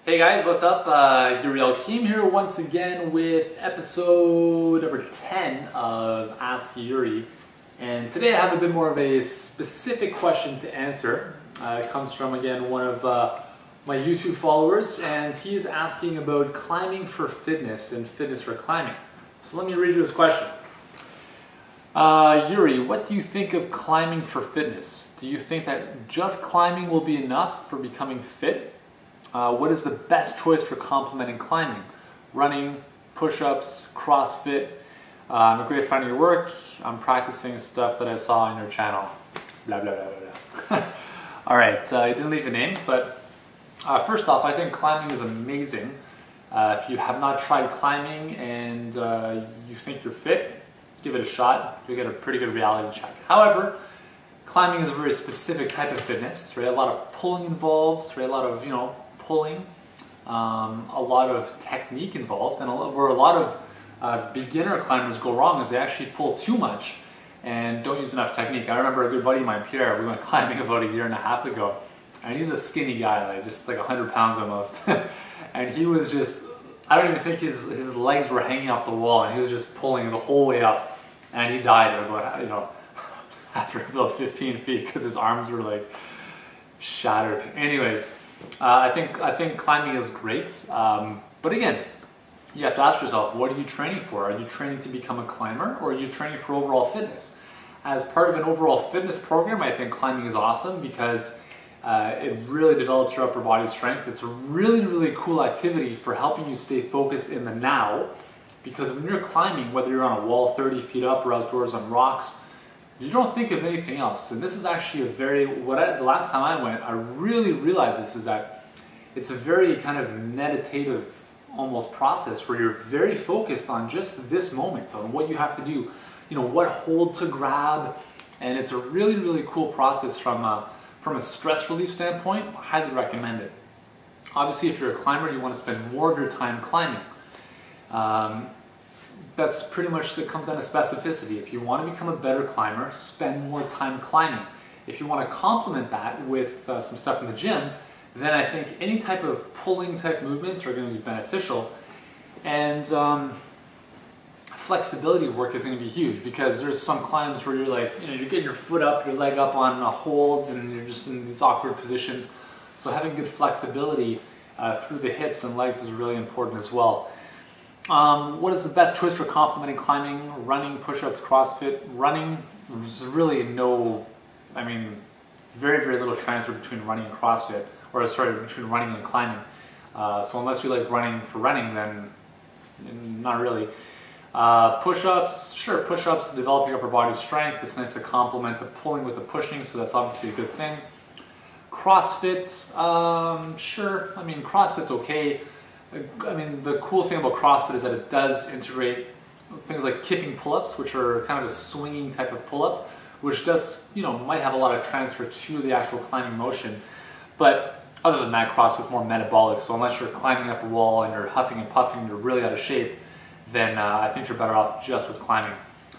Hey guys, what's up? Yuri Alkim here once again with episode number 10 of Ask Yuri. And today I have a bit more of a specific question to answer. It comes from, again, one of my YouTube followers, and he is asking about climbing for fitness and fitness for climbing. So let me read you his question. Yuri, what do you think of climbing for fitness? Do you think that just climbing will be enough for becoming fit? What is the best choice for complementing climbing? Running, push-ups, CrossFit. I'm a great fan of your work. I'm practicing stuff that I saw on your channel. Blah, blah, blah, blah, blah. All right, so I didn't leave a name, but first off, I think climbing is amazing. If you have not tried climbing and you think you're fit, give it a shot. You'll get a pretty good reality check. However, climbing is a very specific type of fitness, right? A lot of pulling involved, right? A lot of, pulling, a lot of technique involved, and where a lot of beginner climbers go wrong is they actually pull too much and don't use enough technique. I remember a good buddy of mine, Pierre, we went climbing about a year and a half ago, and he's a skinny guy, just like 100 pounds almost, and he was just, I don't even think his legs were hanging off the wall, and he was just pulling the whole way up, and he died at about, after about 15 feet because his arms were like shattered. Anyways, I think climbing is great, but again, you have to ask yourself, what are you training for? Are you training to become a climber, or are you training for overall fitness? As part of an overall fitness program, I think climbing is awesome because it really develops your upper body strength. It's a really, really cool activity for helping you stay focused in the now, because when you're climbing, whether you're on a wall 30 feet up or outdoors on rocks, you don't think of anything else. And this is actually the last time I went, I really realized this, is that it's a very kind of meditative almost process where you're very focused on just this moment, on what you have to do, what hold to grab. And it's a really, really cool process from a stress relief standpoint. I highly recommend it. Obviously, if you're a climber, you want to spend more of your time climbing. That's pretty much, it comes down to specificity. If you want to become a better climber, spend more time climbing. If you want to complement that with some stuff in the gym, then I think any type of pulling type movements are going to be beneficial. And flexibility work is going to be huge, because there's some climbs where you're like, you're getting your foot up, your leg up on holds, and you're just in these awkward positions. So having good flexibility through the hips and legs is really important as well. What is the best choice for complementing climbing? Running, push-ups, CrossFit. Running, there's really very, very little transfer between running and CrossFit, between running and climbing. So unless you like running for running, then not really. Push-ups, sure, push-ups, developing upper body strength. It's nice to complement the pulling with the pushing, so that's obviously a good thing. CrossFit, sure, CrossFit's okay. The cool thing about CrossFit is that it does integrate things like kipping pull-ups, which are kind of a swinging type of pull-up, which does, might have a lot of transfer to the actual climbing motion. But other than that, CrossFit's more metabolic. So unless you're climbing up a wall and you're huffing and puffing, you're really out of shape, then I think you're better off just with climbing.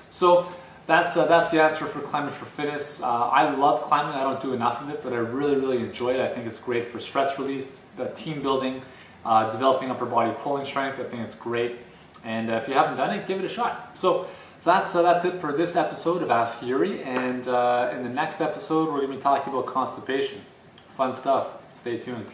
So that's the answer for climbing for fitness. I love climbing. I don't do enough of it, but I really, really enjoy it. I think it's great for stress relief, team building, developing upper body pulling strength. I think it's great, and if you haven't done it, give it a shot. So that's it for this episode of Ask Yuri, and in the next episode we're going to be talking about constipation. Fun stuff. Stay tuned.